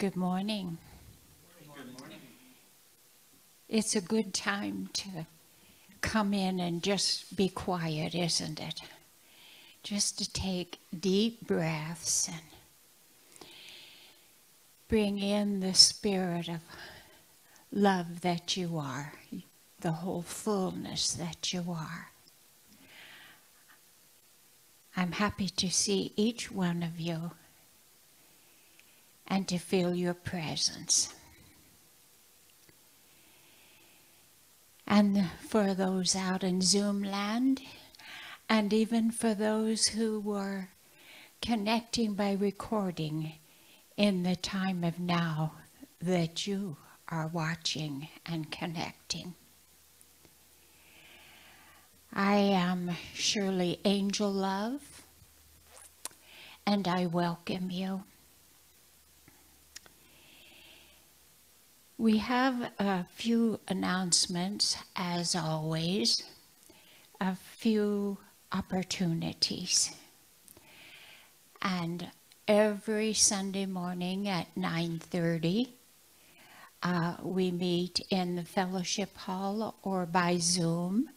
Good morning. Good morning. It's a good time to come in and just be quiet, isn't it? Just to take deep breaths and bring in the spirit of love that you are, the whole fullness that you are. I'm happy to see each one of you and to feel your presence. And for those out in Zoom land, and even for those who were connecting by recording in the time of now that you are watching and connecting. I am Shirley Angel Love, and I welcome you. We have a few announcements, as always, a few opportunities. And every Sunday morning at 9:30, we meet in the fellowship hall or by Zoom.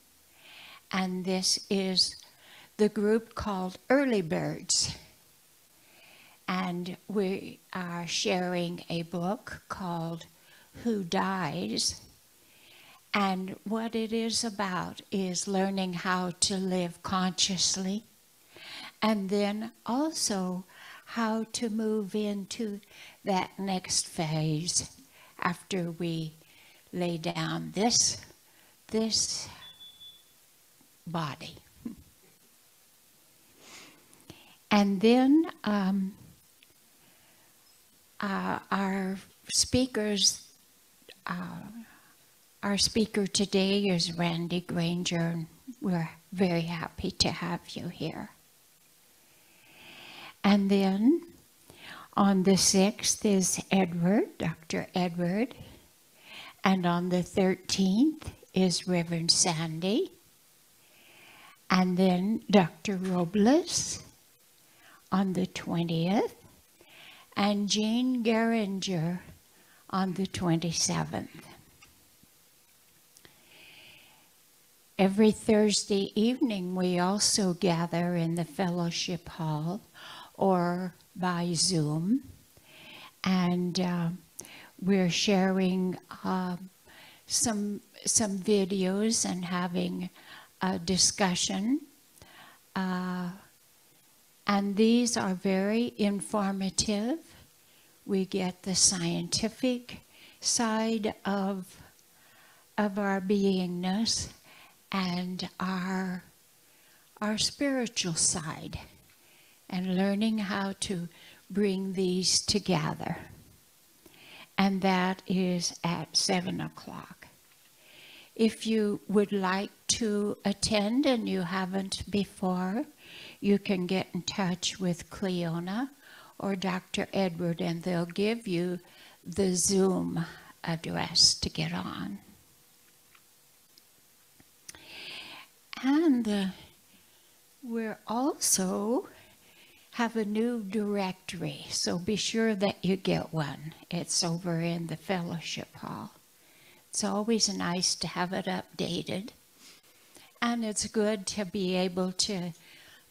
And this is the group called Early Birds. And we are sharing a book called Who Dies? And what it is about is learning how to live consciously, and then also how to move into that next phase after we lay down this body. And then our speakers. Our speaker today is Randy Granger, and we're very happy to have you here. And then on the 6th is Edward, Dr. Edward, and on the 13th is Reverend Sandy, and then Dr. Robles on the 20th, and Jean Granger on the 27th. Every Thursday evening, we also gather in the fellowship hall or by Zoom, and we're sharing some videos and having a discussion. And these are very informative. We get the scientific side of our beingness and our spiritual side, and learning how to bring these together. And that is at 7 o'clock. If you would like to attend and you haven't before, you can get in touch with Cleona or Dr. Edward, and they'll give you the Zoom address to get on. And we're also have a new directory, so be sure that you get one. It's over in the fellowship hall. It's always nice to have it updated, and it's good to be able to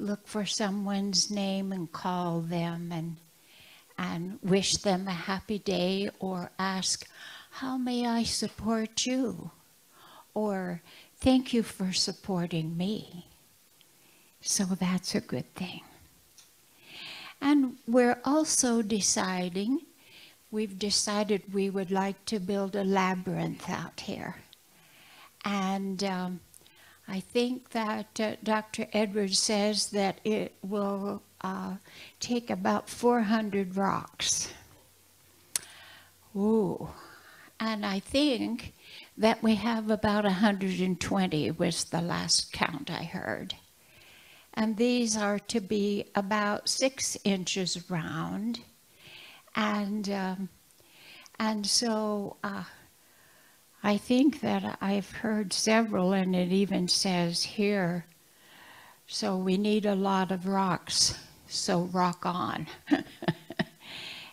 look for someone's name and call them and wish them a happy day, or ask, how may I support you? Or thank you for supporting me. So that's a good thing. And we're also decided we would like to build a labyrinth out here. And I think that Dr. Edwards says that it will take about 400 rocks. Ooh. And I think that we have about 120 was the last count I heard. And these are to be about 6 inches round. And so I think that I've heard several, and it even says here, so we need a lot of rocks, so rock on.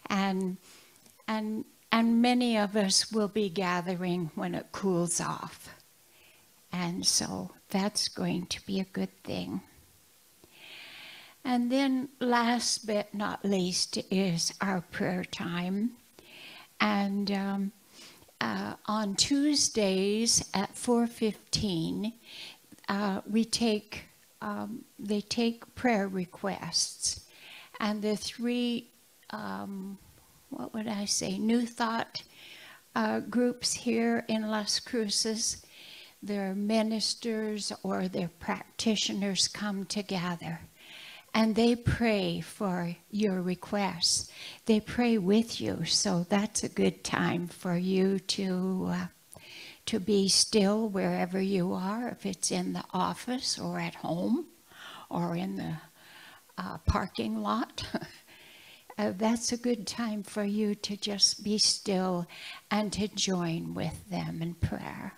And And many of us will be gathering when it cools off. And so that's going to be a good thing. And then last but not least is our prayer time. And on Tuesdays at 4:15, they take prayer requests. And the three, New Thought groups here in Las Cruces, their ministers or their practitioners come together and they pray for your requests. They pray with you, so that's a good time for you to be still wherever you are, if it's in the office or at home or in the parking lot. That's a good time for you to just be still and to join with them in prayer.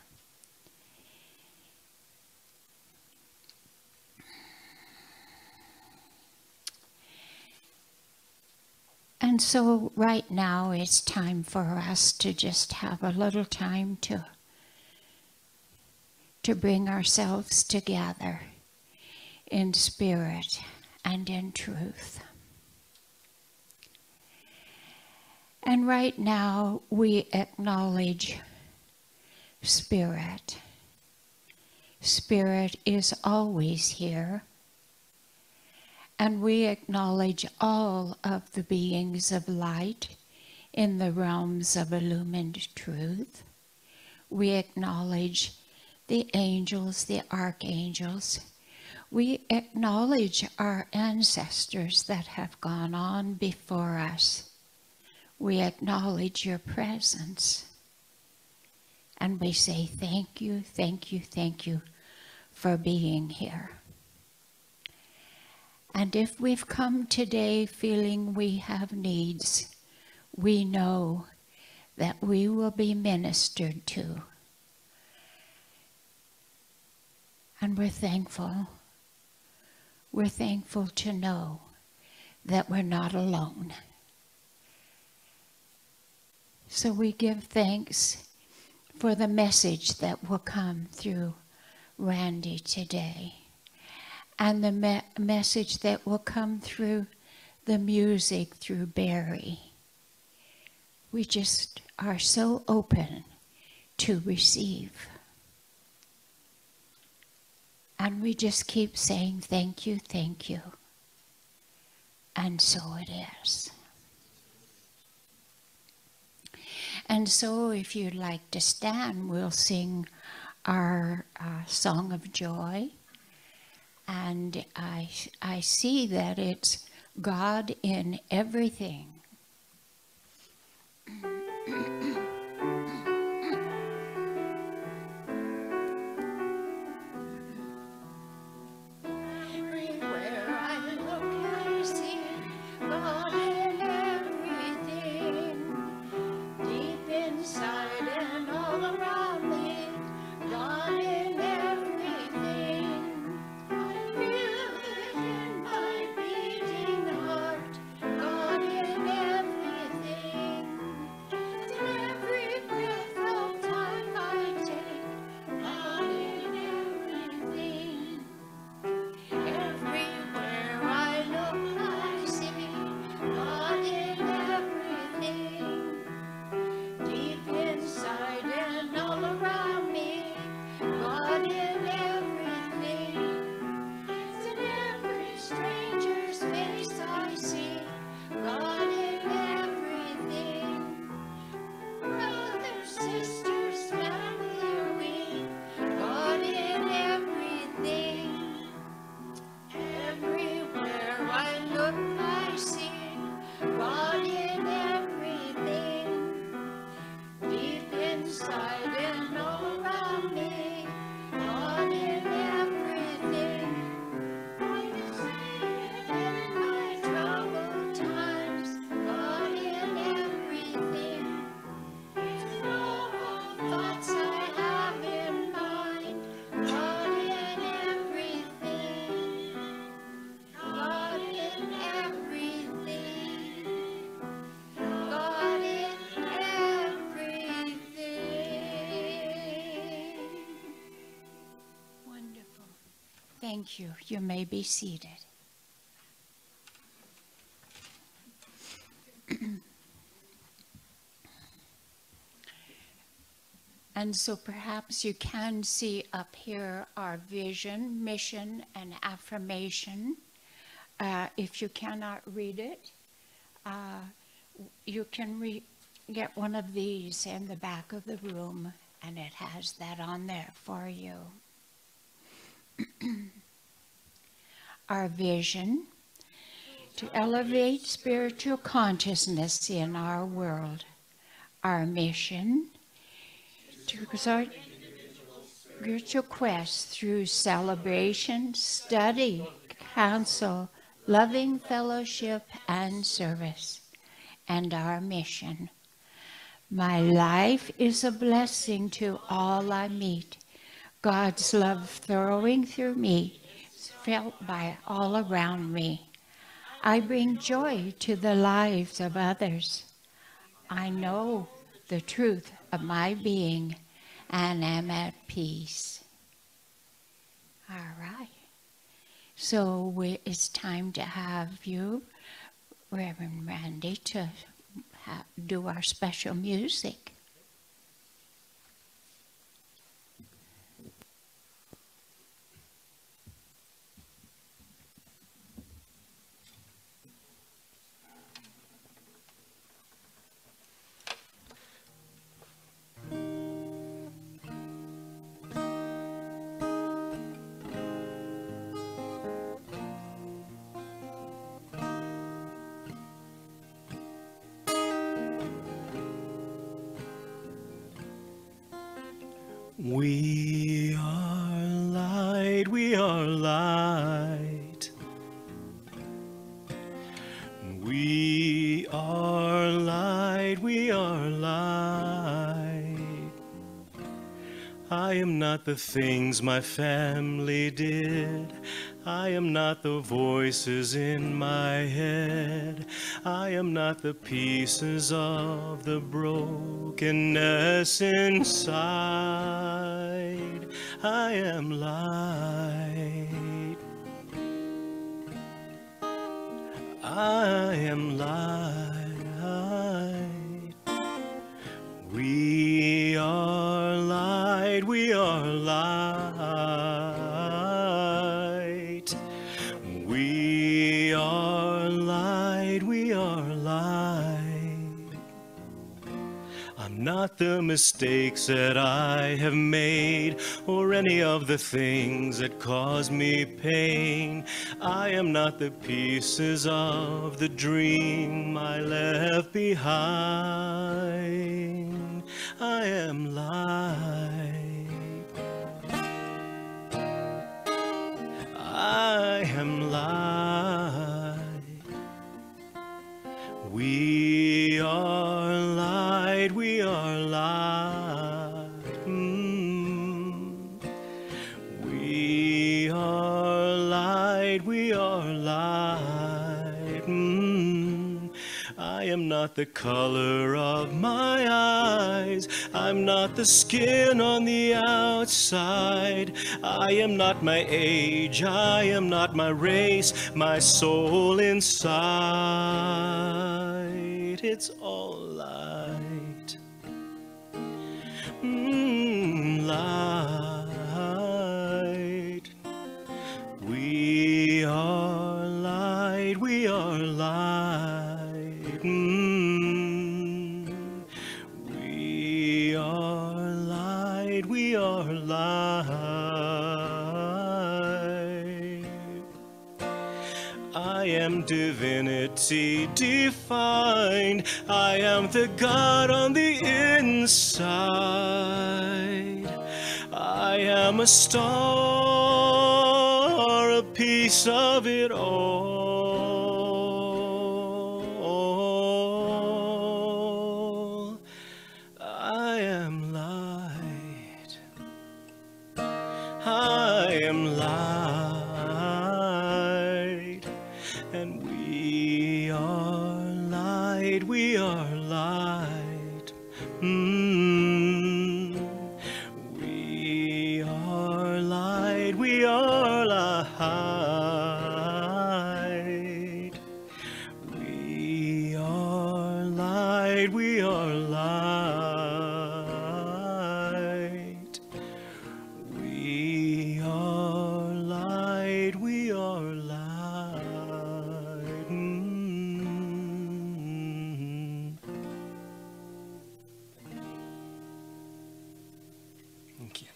And so right now it's time for us to just have a little time to bring ourselves together in spirit and in truth. And right now we acknowledge Spirit. Spirit is always here. And we acknowledge all of the beings of light in the realms of illumined truth. We acknowledge the angels, the archangels. We acknowledge our ancestors that have gone on before us. We acknowledge your presence. And we say thank you, thank you, thank you for being here. And if we've come today feeling we have needs, we know that we will be ministered to. And we're thankful. We're thankful to know that we're not alone. So we give thanks for the message that will come through Randy today. And the message that will come through the music through Barry. We just are so open to receive. And we just keep saying thank you, thank you. And so it is. And so if you'd like to stand, we'll sing our song of joy. And I see that it's God in everything. God in Thank you. You may be seated. And so perhaps you can see up here our vision, mission, and affirmation. If you cannot read it, you can get one of these in the back of the room, and it has that on there for you. Our vision: to elevate spiritual consciousness in our world. Our mission: to exalt spiritual quest through celebration, study, counsel, loving fellowship, and service. And our mission: my life is a blessing to all I meet. God's love flowing through me is felt by all around me. I bring joy to the lives of others. I know the truth of my being and am at peace. All right. So it's time to have you, Reverend Randy, to do our special music. We are light, we are light. We are light, we are light. I am not the things my family did. I am not the voices in my head. I am not the pieces of the brokenness inside. I am light. I am light. We are light, we are light. We are light, we are light. I'm not the mistakes that I have made, or any of the things that cause me pain. I am not the pieces of the dream I left behind. I am light. I am light. We are light, we are light. We are light, we are light. I am not the color of my eyes. I'm not the skin on the outside. I am not my age. I am not my race. My soul inside. It's all light. Light. We are light. We are light. We are light. We are light. I am divinity defined. I am the God on the inside. I am a star, a piece of it all. I am light. I am light. And we are light. We are light. We are light. We are light. light. We are light, we are light. We are light, we are light. Thank you.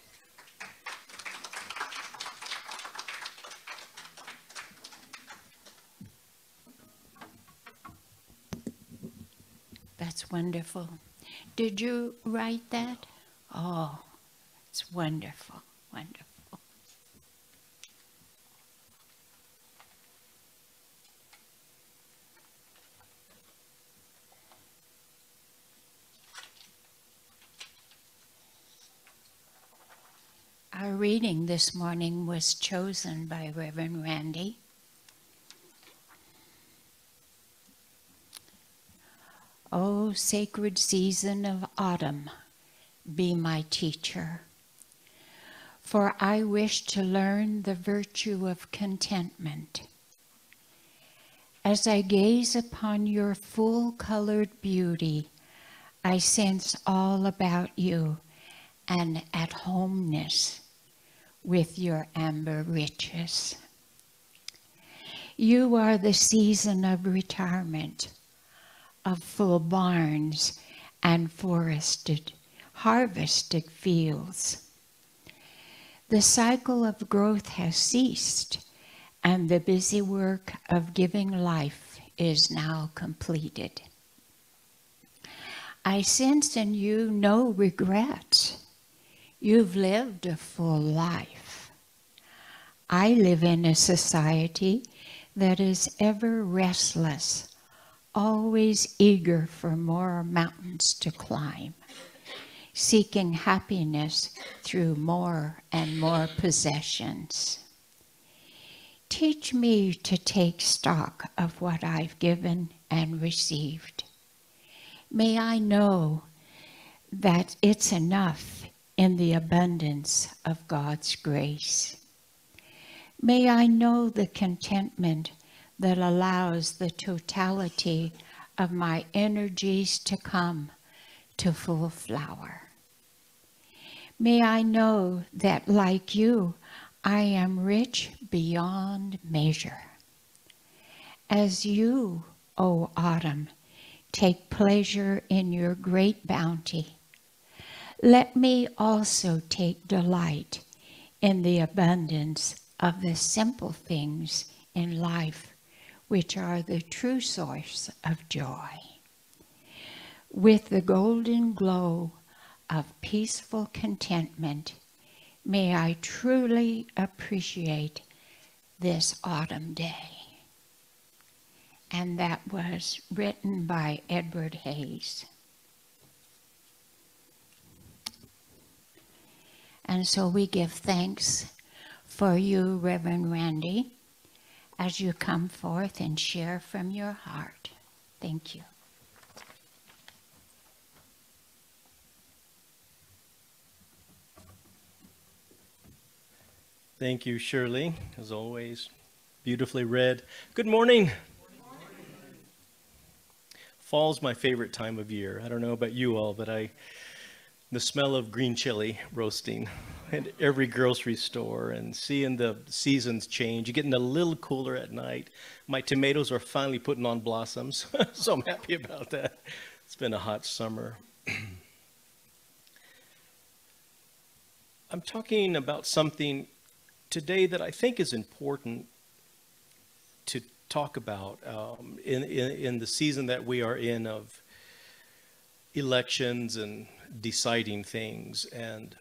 That's wonderful. Did you write that? Oh, it's wonderful, wonderful. Our reading this morning was chosen by Reverend Randy. O sacred season of autumn, be my teacher, for I wish to learn the virtue of contentment. As I gaze upon your full-colored beauty, I sense all about you an at-homeness with your amber riches. You are the season of retirement, of full barns and harvested fields. The cycle of growth has ceased, and the busy work of giving life is now completed. I sense in you no regrets. You've lived a full life. I live in a society that is ever restless, always eager for more mountains to climb, seeking happiness through more and more possessions. Teach me to take stock of what I've given and received. May I know that it's enough in the abundance of God's grace. May I know the contentment that allows the totality of my energies to come to full flower. May I know that, like you, I am rich beyond measure. As you, O autumn, take pleasure in your great bounty, let me also take delight in the abundance of the simple things in life, which are the true source of joy. With the golden glow of peaceful contentment, may I truly appreciate this autumn day. And that was written by Edward Hayes. And so we give thanks for you, Reverend Randy, as you come forth and share from your heart. Thank you. Thank you, Shirley, as always. Beautifully read. Good morning. Good morning. Fall's my favorite time of year. I don't know about you all, but the smell of green chili roasting at every grocery store and seeing the seasons change. You're getting a little cooler at night. My tomatoes are finally putting on blossoms, so I'm happy about that. It's been a hot summer. I'm talking about something today that I think is important to talk about in the season that we are in of elections and deciding things. And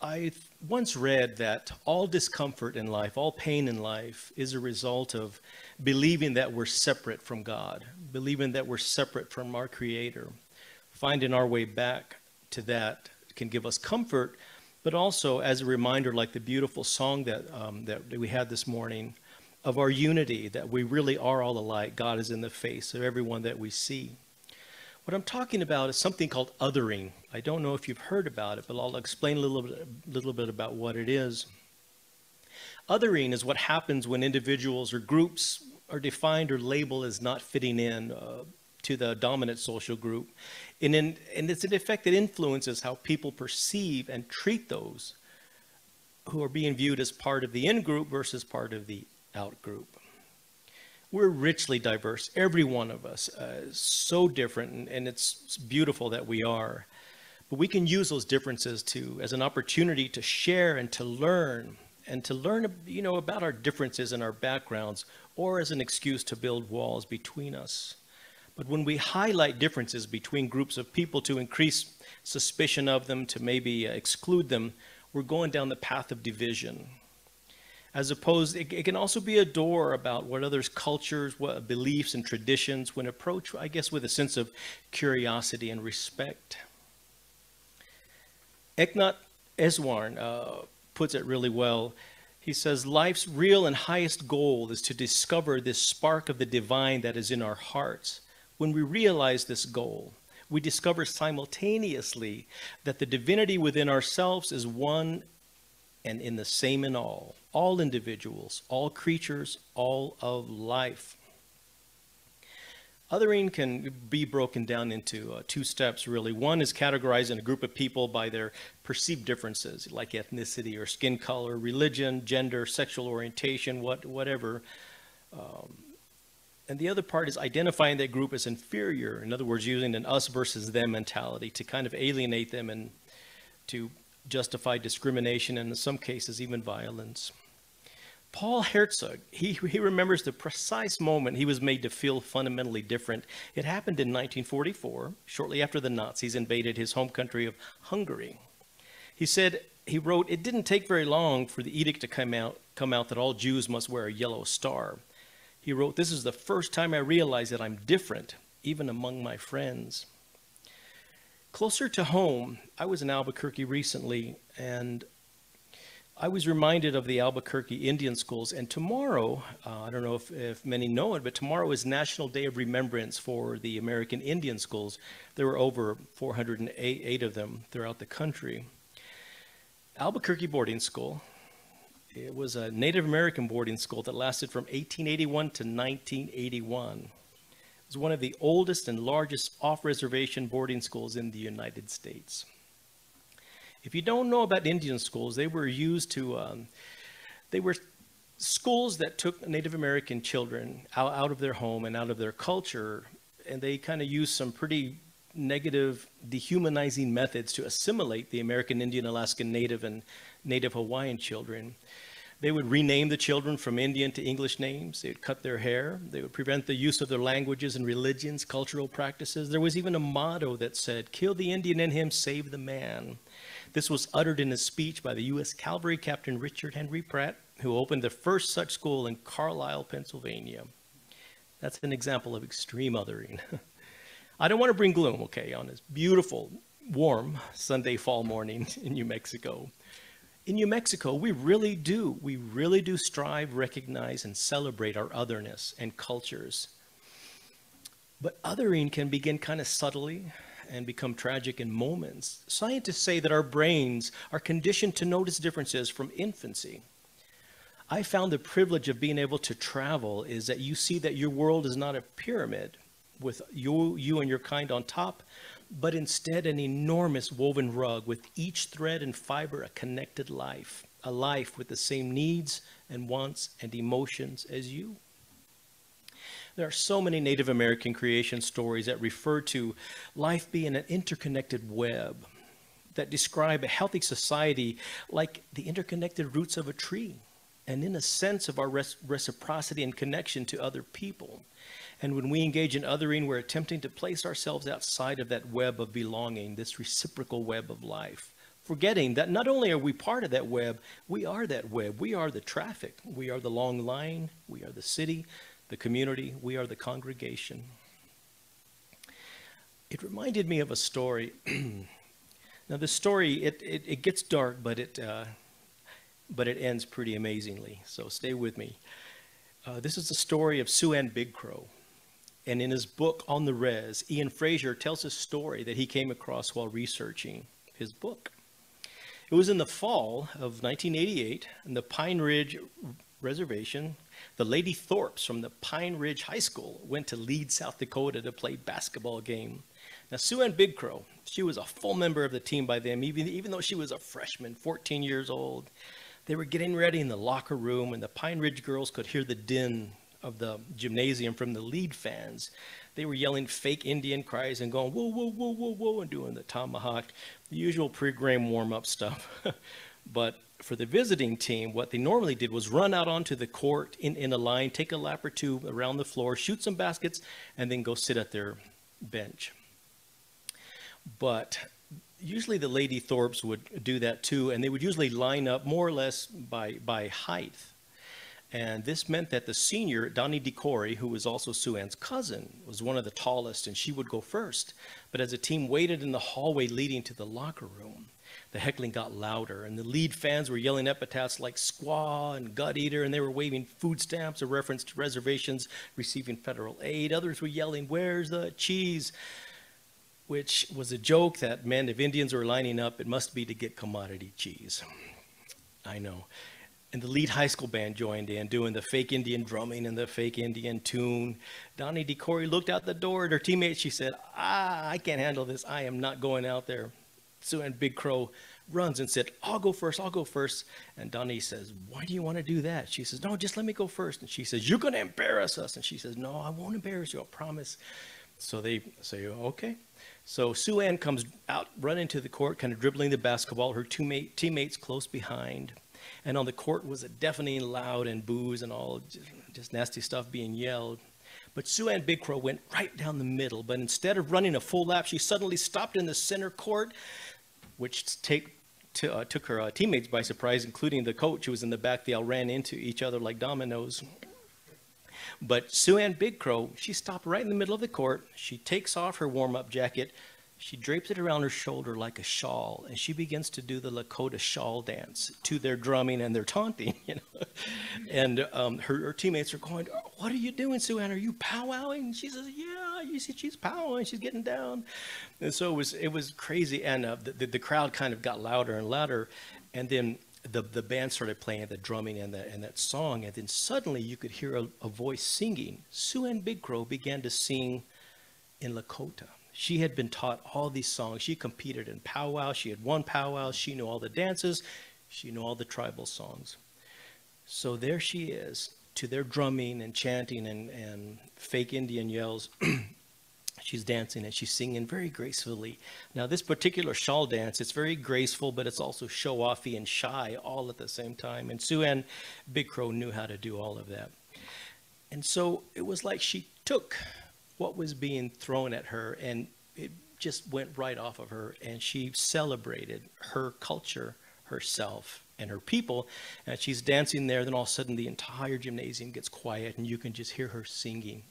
I once read that all discomfort in life, all pain in life is a result of believing that we're separate from God, believing that we're separate from our Creator. Finding our way back to that can give us comfort, but also as a reminder, like the beautiful song that we had this morning, of our unity, that we really are all alike. God is in the face of everyone that we see. What I'm talking about is something called othering. I don't know if you've heard about it, but I'll explain a little bit about what it is. Othering is what happens when individuals or groups are defined or labeled as not fitting in to the dominant social group. And it's an effect that influences how people perceive and treat those who are being viewed as part of the in-group versus part of the out-group. We're richly diverse, every one of us, so different, and it's beautiful that we are. But we can use those differences as an opportunity to share and to learn about our differences and our backgrounds, or as an excuse to build walls between us. But when we highlight differences between groups of people to increase suspicion of them, to maybe exclude them, we're going down the path of division. As opposed, it can also be a door about what others' cultures, what beliefs and traditions, when approached, I guess, with a sense of curiosity and respect. Eknat Eswarn puts it really well. He says, life's real and highest goal is to discover this spark of the divine that is in our hearts. When we realize this goal, we discover simultaneously that the divinity within ourselves is one and in the same in all individuals, all creatures, all of life. Othering can be broken down into two steps, really. One is categorizing a group of people by their perceived differences, like ethnicity or skin color, religion, gender, sexual orientation, whatever. And the other part is identifying that group as inferior. In other words, using an us versus them mentality to kind of alienate them and to justify discrimination and in some cases even violence. Paul Herzog, he remembers the precise moment he was made to feel fundamentally different. It happened in 1944, shortly after the Nazis invaded his home country of Hungary. He wrote, it didn't take very long for the edict to come out that all Jews must wear a yellow star. He wrote, this is the first time I realized that I'm different, even among my friends. Closer to home, I was in Albuquerque recently, and I was reminded of the Albuquerque Indian schools. And tomorrow, I don't know if many know it, but tomorrow is National Day of Remembrance for the American Indian schools. There were over 408 of them throughout the country. Albuquerque boarding school. It was a Native American boarding school that lasted from 1881 to 1981. It was one of the oldest and largest off-reservation boarding schools in the United States. If you don't know about Indian schools, they were schools that took Native American children out of their home and out of their culture, and they kind of used some pretty negative, dehumanizing methods to assimilate the American Indian, Alaskan Native, and Native Hawaiian children. They would rename the children from Indian to English names. They would cut their hair. They would prevent the use of their languages and religions, cultural practices. There was even a motto that said, kill the Indian in him, save the man. This was uttered in a speech by the U.S. Cavalry Captain Richard Henry Pratt, who opened the first such school in Carlisle, Pennsylvania. That's an example of extreme othering. I don't want to bring gloom, okay, on this beautiful, warm Sunday fall morning in New Mexico. In New Mexico, we really do strive, recognize, and celebrate our otherness and cultures. But othering can begin kind of subtly and become tragic in moments. Scientists say that our brains are conditioned to notice differences from infancy. I found the privilege of being able to travel is that you see that your world is not a pyramid with you and your kind on top, but instead an enormous woven rug with each thread and fiber a connected life, a life with the same needs and wants and emotions as you. There are so many Native American creation stories that refer to life being an interconnected web, that describe a healthy society like the interconnected roots of a tree, and in a sense of our reciprocity and connection to other people. And when we engage in othering, we're attempting to place ourselves outside of that web of belonging, this reciprocal web of life, forgetting that not only are we part of that web, we are that web. We are the traffic. We are the long line. We are the city, the community. We are the congregation. It reminded me of a story. Now, the story, it gets dark, but it ends pretty amazingly. So stay with me. This is the story of Sue Ann Big Crow. And in his book, On the Res, Ian Fraser tells a story that he came across while researching his book. It was in the fall of 1988 in the Pine Ridge Reservation. The Lady Thorpes from the Pine Ridge High School went to Leeds, South Dakota to play basketball game. Now, Sue Ann Big Crow, she was a full member of the team by then, even though she was a freshman, 14 years old. They were getting ready in the locker room, and the Pine Ridge girls could hear the din of the gymnasium from the lead fans. They were yelling fake Indian cries and going, whoa, whoa, whoa, whoa, whoa, and doing the tomahawk, the usual pre-game warm-up stuff. But for the visiting team, what they normally did was run out onto the court in a line, take a lap or two around the floor, shoot some baskets, and then go sit at their bench. But usually the Lady Thorpes would do that too, and they would usually line up more or less by height. And this meant that the senior, Donnie DeCory, who was also Sue Ann's cousin, was one of the tallest, and she would go first. But as the team waited in the hallway leading to the locker room, the heckling got louder, and the lead fans were yelling epithets like squaw and gut eater, and they were waving food stamps, a reference to reservations receiving federal aid. Others were yelling, "Where's the cheese?" which was a joke that meant if Indians were lining up, it must be to get commodity cheese. I know. And the lead high school band joined in, doing the fake Indian drumming and the fake Indian tune. Donnie DeCory looked out the door at her teammates. She said, I can't handle this. I am not going out there. Sue Ann Big Crow runs and said, I'll go first, I'll go first. And Donnie says, why do you want to do that? She says, no, just let me go first. And she says, you're going to embarrass us. And she says, no, I won't embarrass you, I promise. So they say, okay. So Sue Ann comes out, running to the court, kind of dribbling the basketball, her teammates close behind. And on the court was a deafening loud and boos and all just nasty stuff being yelled. But Sue Ann Big Crow went right down the middle. But instead of running a full lap, she suddenly stopped in the center court, which took her teammates by surprise, including the coach who was in the back. They all ran into each other like dominoes. But Sue Ann Big Crow, she stopped right in the middle of the court. She takes off her warm-up jacket. She drapes it around her shoulder like a shawl, and she begins to do the Lakota shawl dance to their drumming and their taunting, you know. And her teammates are going, what are you doing, Sue Ann? Are you powwowing? And she says, yeah, you see, she's powwowing. She's getting down. And so it was crazy, and the crowd kind of got louder and louder, and then the band started playing the drumming and that song, and then suddenly you could hear a voice singing. Sue Ann Big Crow began to sing in Lakota. She had been taught all these songs. She competed in powwow. She had won powwows. She knew all the dances. She knew all the tribal songs. So there she is, to their drumming and chanting and fake Indian yells. She's dancing and she's singing very gracefully. Now, this particular shawl dance, it's very graceful, but it's also show-offy and shy all at the same time. And Sue Ann Big Crow knew how to do all of that. And so it was like she took what was being thrown at her, and it just went right off of her, and she celebrated her culture, herself, and her people. And she's dancing there, then all of a sudden the entire gymnasium gets quiet, and you can just hear her singing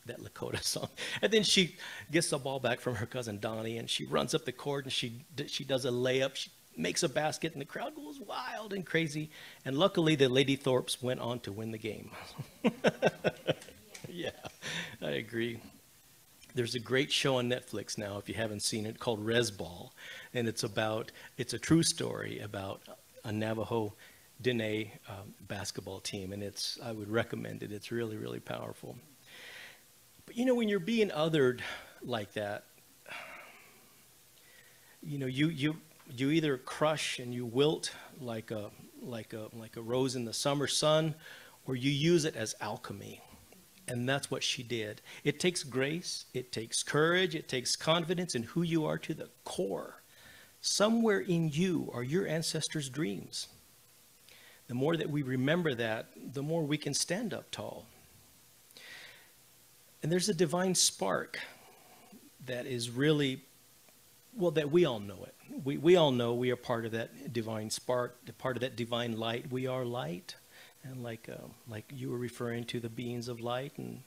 that Lakota song. And then she gets the ball back from her cousin Donnie, and she runs up the court, and she does a layup. She makes a basket, and the crowd goes wild and crazy. And luckily, the Lady Thorpes went on to win the game. Yeah, I agree. There's a great show on Netflix now, if you haven't seen it, called Res Ball. And it's a true story about a Navajo Dene basketball team. And I would recommend it. It's really, really powerful. But you know, when you're being othered like that, you know, you either crush and you wilt like a rose in the summer sun, or you use it as alchemy. And that's what she did. It takes grace, it takes courage, it takes confidence in who you are to the core. Somewhere in you are your ancestors' dreams. The more that we remember that, the more we can stand up tall. And there's a divine spark that is really, well, that we all know it. We all know we are part of that divine spark, part of that divine light. We are light. And like you were referring to the beings of light, and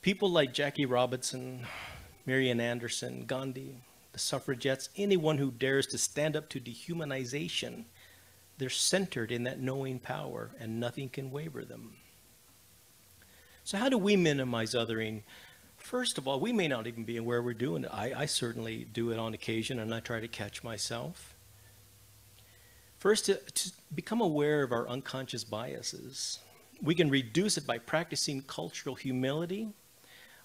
people like Jackie Robinson, Marian Anderson, Gandhi, the suffragettes, anyone who dares to stand up to dehumanization, they're centered in that knowing power, and nothing can waver them. So how do we minimize othering First of all, we may not even be aware we're doing it. I certainly do it on occasion, and I try to catch myself. First, to become aware of our unconscious biases. We can reduce it by practicing cultural humility,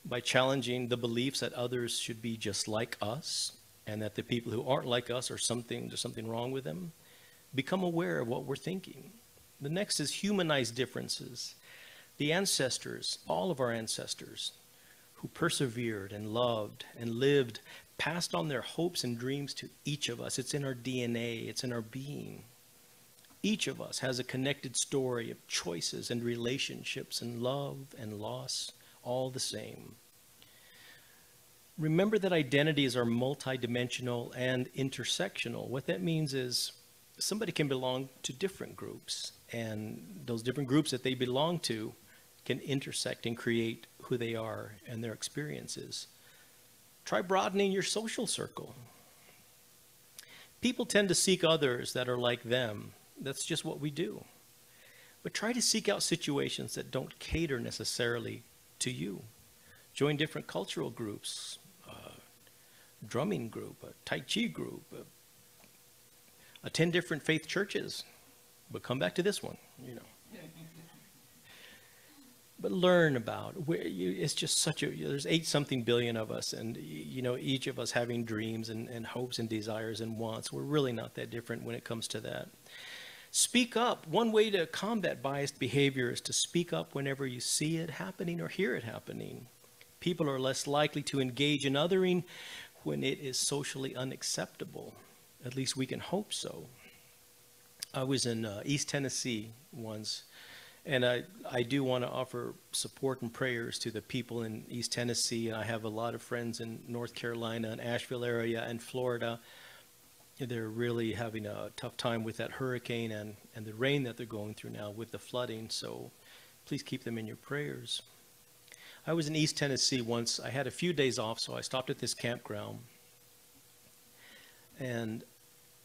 by challenging the beliefs that others should be just like us, and that the people who aren't like us there's something wrong with them. Become aware of what we're thinking. The next is humanize differences. The ancestors, all of our ancestors, who persevered and loved and lived, passed on their hopes and dreams to each of us. It's in our DNA, it's in our being. Each of us has a connected story of choices and relationships and love and loss, all the same. Remember that identities are multidimensional and intersectional. What that means is somebody can belong to different groups, and those different groups that they belong to can intersect and create who they are and their experiences. Try broadening your social circle. People tend to seek others that are like them. That's just what we do. But try to seek out situations that don't cater necessarily to you. Join different cultural groups, a drumming group, a Tai Chi group, attend different faith churches. But come back to this one, you know. But learn about it's just there's 8-something billion of us, and you know, each of us having dreams and hopes and desires and wants. We're really not that different when it comes to that. Speak up. One way to combat biased behavior is to speak up whenever you see it happening or hear it happening. People are less likely to engage in othering when it is socially unacceptable. At least we can hope so. I was in East Tennessee once, and I do want to offer support and prayers to the people in East Tennessee. And I have a lot of friends in North Carolina and Asheville area and Florida. They're really having a tough time with that hurricane and the rain that they're going through now with the flooding. So please keep them in your prayers. I was in East Tennessee once. I had a few days off, so I stopped at this campground. And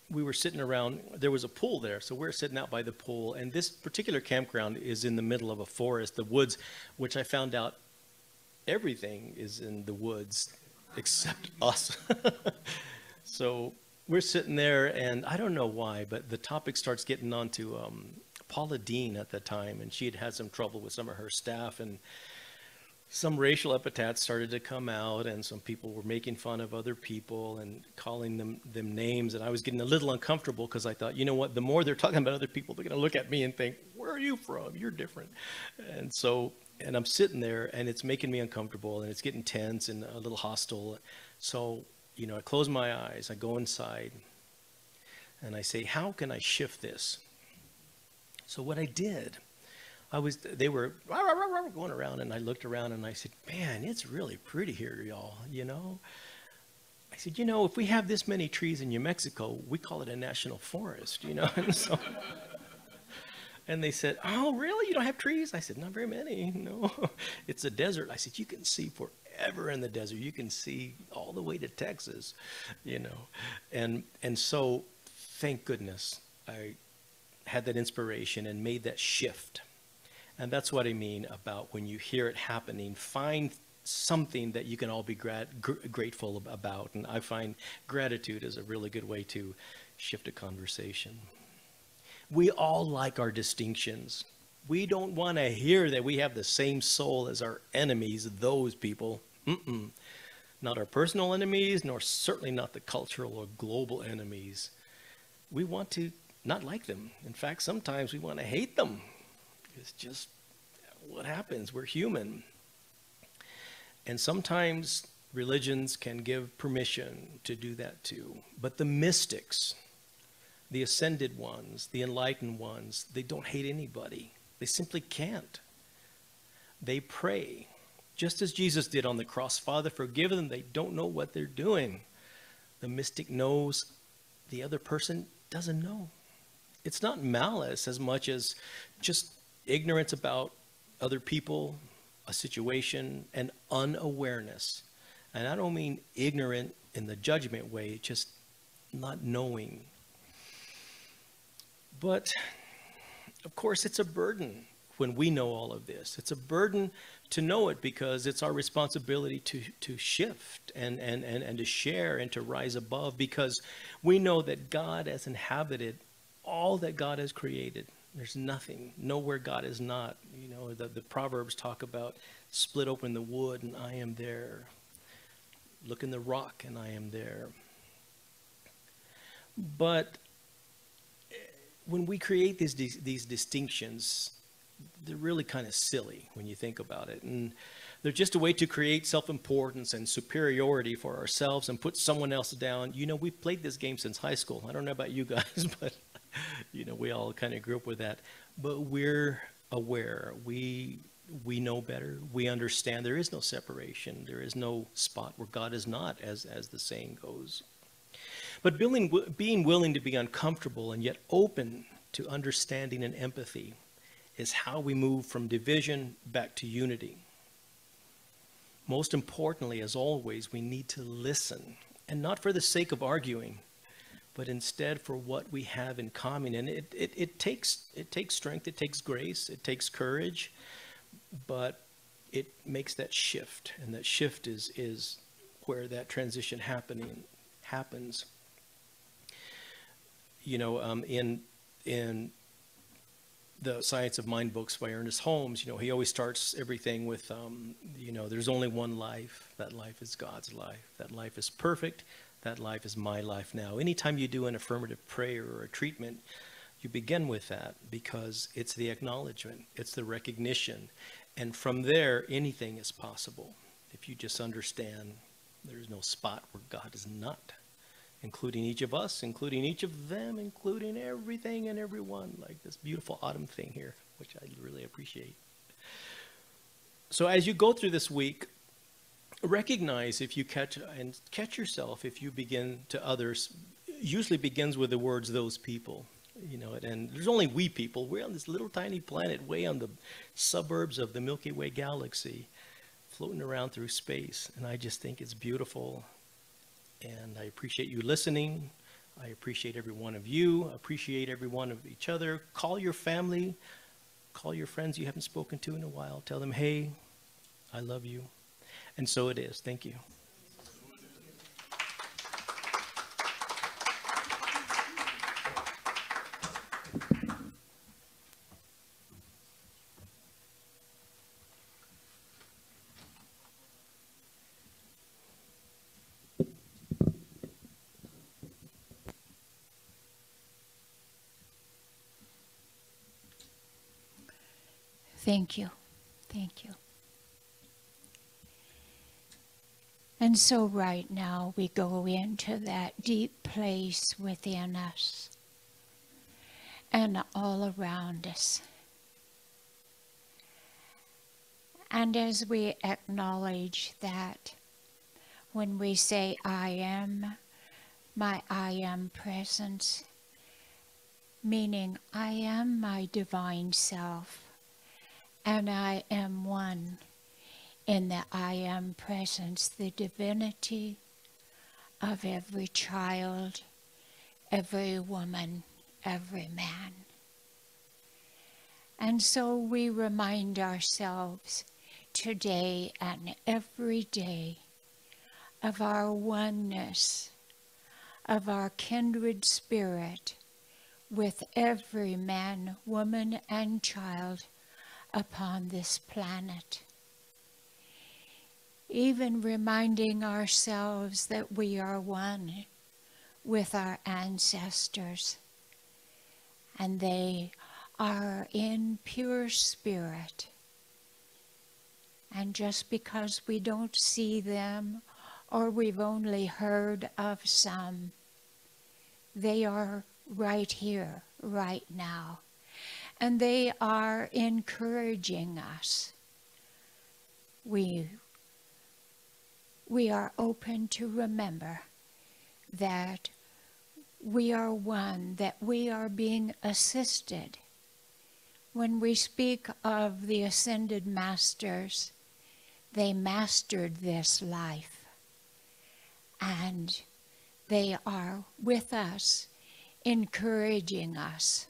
we were sitting around, there was a pool there, so we're sitting out by the pool, and this particular campground is in the middle of a forest, the woods, which I found out everything is in the woods except us. So we're sitting there, and I don't know why, but the topic starts getting onto Paula Dean at the time, and she had had some trouble with some of her staff, and some racial epithets started to come out, and some people were making fun of other people and calling them names. And I was getting a little uncomfortable because I thought, you know what, the more they're talking about other people, they're going to look at me and think, where are you from? You're different. And so, and I'm sitting there, and it's making me uncomfortable, and it's getting tense and a little hostile. So, you know, I close my eyes, I go inside, and I say, how can I shift this? So what I did, they were going around, and I looked around and I said, man, it's really pretty here, y'all, you know? I said, you know, if we have this many trees in New Mexico, we call it a national forest, you know? And they said, oh, really? You don't have trees? I said, not very many, no. It's a desert. I said, you can see forever in the desert. You can see all the way to Texas, you know? And so, thank goodness, I had that inspiration and made that shift. And that's what I mean about when you hear it happening, find something that you can all be grateful about. And I find gratitude is a really good way to shift a conversation. We all like our distinctions. We don't want to hear that we have the same soul as our enemies, those people. Not our personal enemies, nor certainly not the cultural or global enemies. We want to not like them. In fact, sometimes we want to hate them. It's just what happens. We're human. And sometimes religions can give permission to do that too. But the mystics, the ascended ones, the enlightened ones, they don't hate anybody. They simply can't. They pray, just as Jesus did on the cross. Father, forgive them. They don't know what they're doing. The mystic knows, the other person doesn't know. It's not malice as much as just ignorance about other people, a situation, and unawareness. And I don't mean ignorant in the judgment way, just not knowing. But, of course, it's a burden when we know all of this. It's a burden to know it because it's our responsibility to shift and to share and to rise above, because we know that God has inhabited all that God has created. There's nothing, nowhere God is not. You know, the Proverbs talk about split open the wood and I am there. Look in the rock and I am there. But when we create these distinctions, they're really kind of silly when you think about it. And they're just a way to create self-importance and superiority for ourselves and put someone else down. You know, we've played this game since high school. I don't know about you guys, but, you know, we all kind of grew up with that. But we're aware. We know better. We understand there is no separation. There is no spot where God is not, as the saying goes. But being willing to be uncomfortable and yet open to understanding and empathy is how we move from division back to unity. Most importantly, as always, we need to listen, and not for the sake of arguing, but instead for what we have in common. And it takes strength, it takes grace, it takes courage, but it makes that shift, and that shift is where that transition happens. You know, in the Science of Mind books by Ernest Holmes, you know, he always starts everything with, you know, there's only one life. That life is God's life. That life is perfect. That life is my life now. Anytime you do an affirmative prayer or a treatment, you begin with that because it's the acknowledgement. It's the recognition. And from there, anything is possible. If you just understand there's no spot where God is not, including each of us, including each of them, including everything and everyone, like this beautiful autumn thing here, which I really appreciate. So as you go through this week, recognize if you catch yourself, if you begin to others, usually begins with the words, those people, you know, and there's only we people. We're on this little tiny planet way on the suburbs of the Milky Way galaxy, floating around through space. And I just think it's beautiful. And I appreciate you listening. I appreciate every one of you. I appreciate every one of each other. Call your family. Call your friends you haven't spoken to in a while. Tell them, hey, I love you. And so it is. Thank you. Thank you. Thank you. And so right now we go into that deep place within us and all around us. And as we acknowledge that, when we say I am, my I am presence, meaning I am my divine self, and I am one in the I am presence, the divinity of every child, every woman, every man. And so we remind ourselves today and every day of our oneness, of our kindred spirit with every man, woman, and child upon this planet. Even reminding ourselves that we are one with our ancestors, and they are in pure spirit. And just because we don't see them, or we've only heard of some, they are right here, right now. And they are encouraging us. We are open to remember that we are one, that we are being assisted. When we speak of the ascended masters, they mastered this life, and they are with us, encouraging us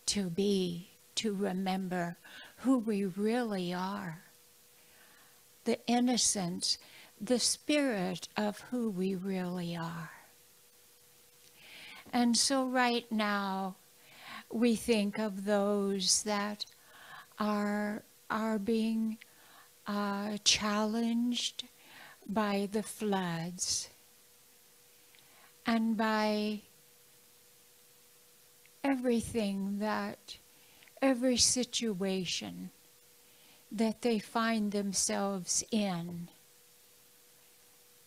to be to remember who we really are, the innocence, the spirit of who we really are. And so right now, we think of those that are being challenged by the floods and by everything every situation that they find themselves in,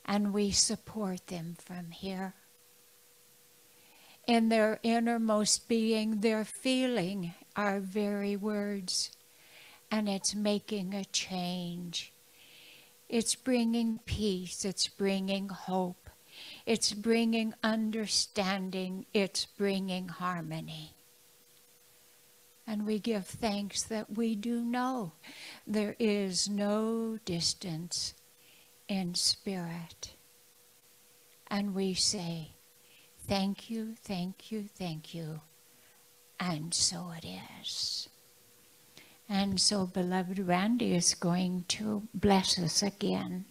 and we support them from here. In their innermost being, they're feeling our very words, and it's making a change. It's bringing peace, it's bringing hope, it's bringing understanding, it's bringing harmony. And we give thanks that we do know there is no distance in spirit. And we say, thank you, thank you, thank you. And so it is. And so beloved Randy is going to bless us again.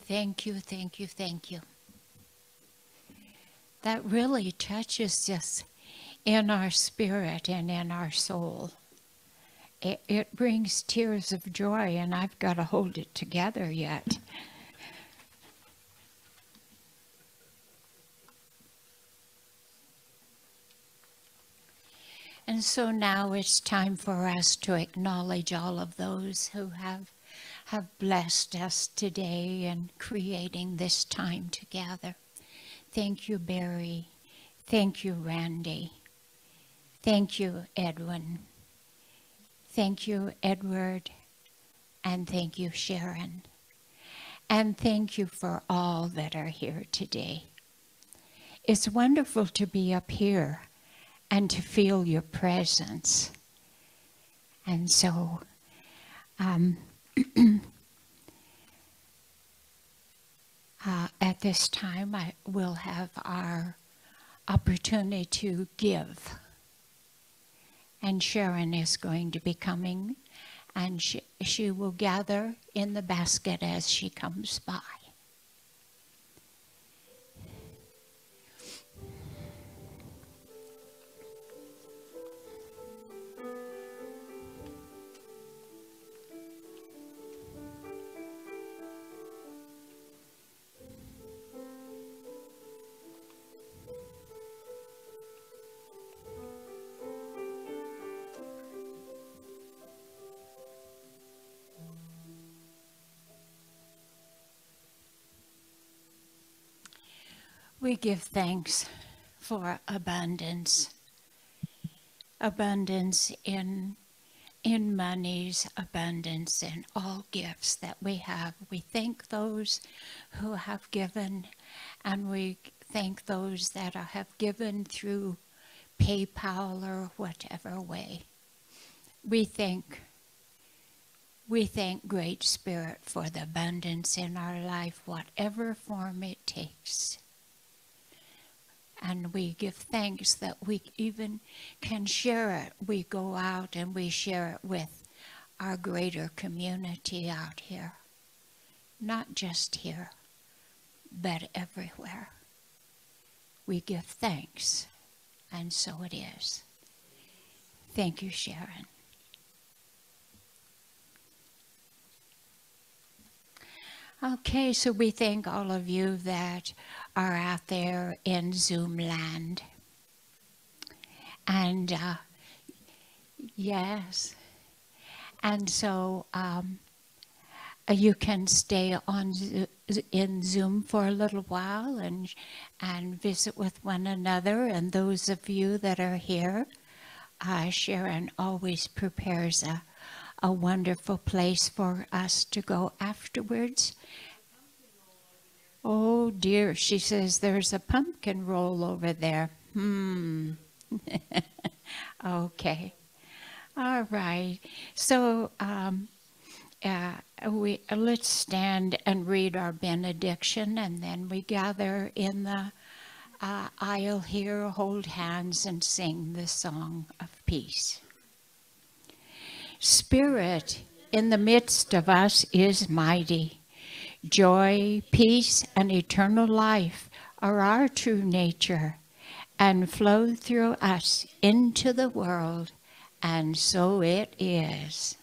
Thank you, thank you, thank you. That really touches us in our spirit and in our soul. It brings tears of joy, and I've got to hold it together yet. And so now it's time for us to acknowledge all of those who have blessed us today in creating this time together. Thank you, Barry. Thank you, Randy. Thank you, Edwin. Thank you, Edward. And thank you, Sharon. And thank you for all that are here today. It's wonderful to be up here and to feel your presence. And so at this time, I will have our opportunity to give. And Sharon is going to be coming, and she will gather in the basket as she comes by. We give thanks for abundance. Abundance in monies, abundance in all gifts that we have. We thank those who have given, and we thank those that have given through PayPal or whatever way. We thank Great Spirit for the abundance in our life, whatever form it takes. And we give thanks that we even can share it. We go out and we share it with our greater community out here. Not just here, but everywhere. We give thanks, and so it is. Thank you, Sharon. Okay, so we thank all of you that are out there in Zoom land. And yes, and so you can stay on in Zoom for a little while and visit with one another. And those of you that are here, Sharon always prepares a wonderful place for us to go afterwards. Oh dear, she says there's a pumpkin roll over there. Okay. All right. So let's stand and read our benediction, and then we gather in the aisle here, hold hands, and sing the song of peace. Spirit in the midst of us is mighty. Joy, peace, and eternal life are our true nature and flow through us into the world, and so it is.